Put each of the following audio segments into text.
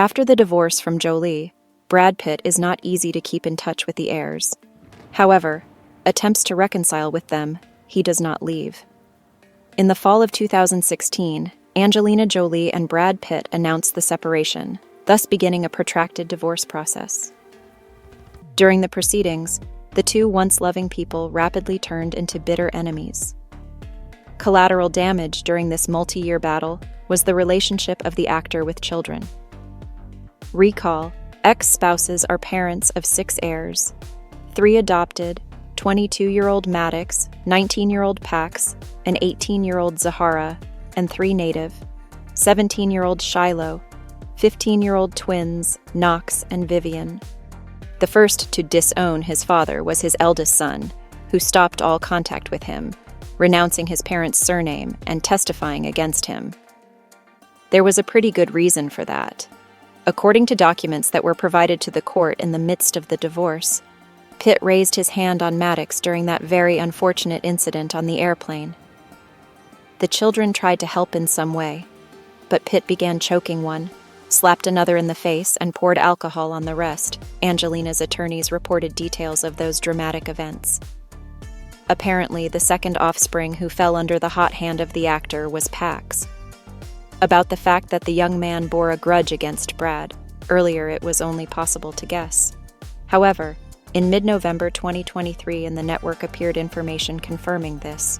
After the divorce from Jolie, Brad Pitt is not easy to keep in touch with the heirs. However, attempts to reconcile with them, he does not leave. In the fall of 2016, Angelina Jolie and Brad Pitt announced the separation, thus beginning a protracted divorce process. During the proceedings, the two once-loving people rapidly turned into bitter enemies. Collateral damage during this multi-year battle was the relationship of the actor with children. Recall, ex-spouses are parents of 6 heirs: 3 adopted, 22-year-old Maddox, 19-year-old Pax, an 18-year-old Zahara, and 3 native, 17-year-old Shiloh, 15-year-old twins Knox and Vivienne. The first to disown his father was his eldest son, who stopped all contact with him, renouncing his parents' surname and testifying against him. There was a pretty good reason for that. According to documents that were provided to the court in the midst of the divorce, Pitt raised his hand on Maddox during that very unfortunate incident on the airplane. The children tried to help in some way, but Pitt began choking one, slapped another in the face, and poured alcohol on the rest. Angelina's attorneys reported details of those dramatic events. Apparently, the second offspring who fell under the hot hand of the actor was Pax. About the fact that the young man bore a grudge against Brad, earlier it was only possible to guess. However, in mid-November 2023 in the network appeared information confirming this.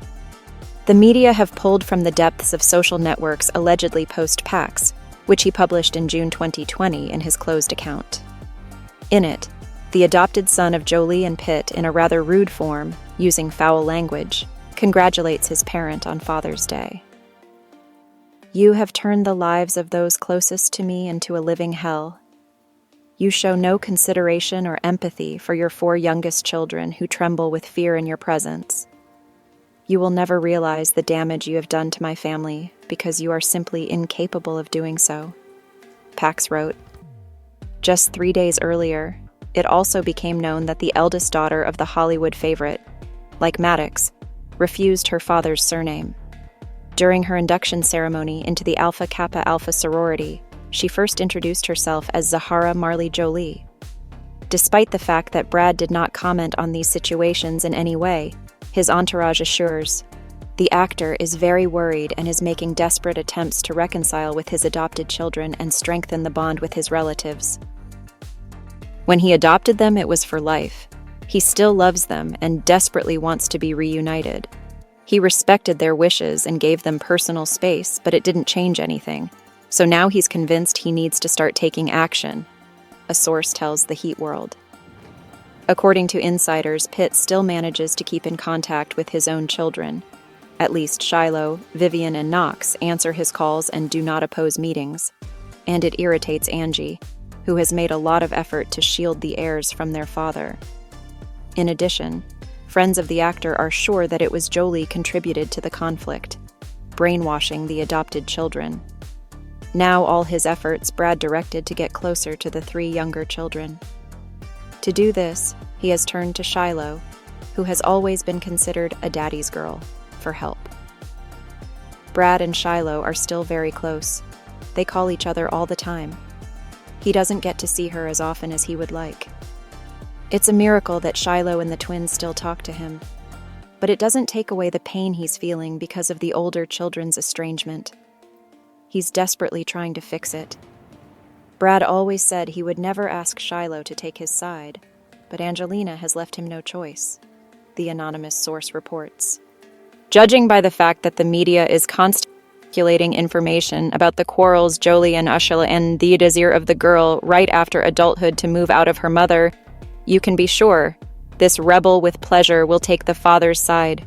The media have pulled from the depths of social networks allegedly post-Pax, which he published in June 2020 in his closed account. In it, the adopted son of Jolie and Pitt, in a rather rude form, using foul language, congratulates his parent on Father's Day. "You have turned the lives of those closest to me into a living hell. You show no consideration or empathy for your 4 youngest children who tremble with fear in your presence. You will never realize the damage you have done to my family because you are simply incapable of doing so," Pax wrote. Just 3 days earlier, it also became known that the eldest daughter of the Hollywood favorite, like Maddox, refused her father's surname. During her induction ceremony into the Alpha Kappa Alpha sorority, she first introduced herself as Zahara Marley Jolie. Despite the fact that Brad did not comment on these situations in any way, his entourage assures, the actor is very worried and is making desperate attempts to reconcile with his adopted children and strengthen the bond with his relatives. When he adopted them, it was for life. He still loves them and desperately wants to be reunited. He respected their wishes and gave them personal space, but it didn't change anything. So now he's convinced he needs to start taking action, a source tells the Heat World. According to insiders, Pitt still manages to keep in contact with his own children. At least Shiloh, Vivienne, and Knox answer his calls and do not oppose meetings. And it irritates Angie, who has made a lot of effort to shield the heirs from their father. In addition, friends of the actor are sure that it was Jolie contributed to the conflict, brainwashing the adopted children. Now all his efforts Brad directed to get closer to the 3 younger children. To do this, he has turned to Shiloh, who has always been considered a daddy's girl, for help. Brad and Shiloh are still very close. They call each other all the time. He doesn't get to see her as often as he would like. It's a miracle that Shiloh and the twins still talk to him, but it doesn't take away the pain he's feeling because of the older children's estrangement. He's desperately trying to fix it. Brad always said he would never ask Shiloh to take his side, but Angelina has left him no choice, the anonymous source reports. Judging by the fact that the media is constantly circulating information about the quarrels Jolie and Ursula and the desire of the girl right after adulthood to move out of her mother, you can be sure this rebel with pleasure will take the father's side.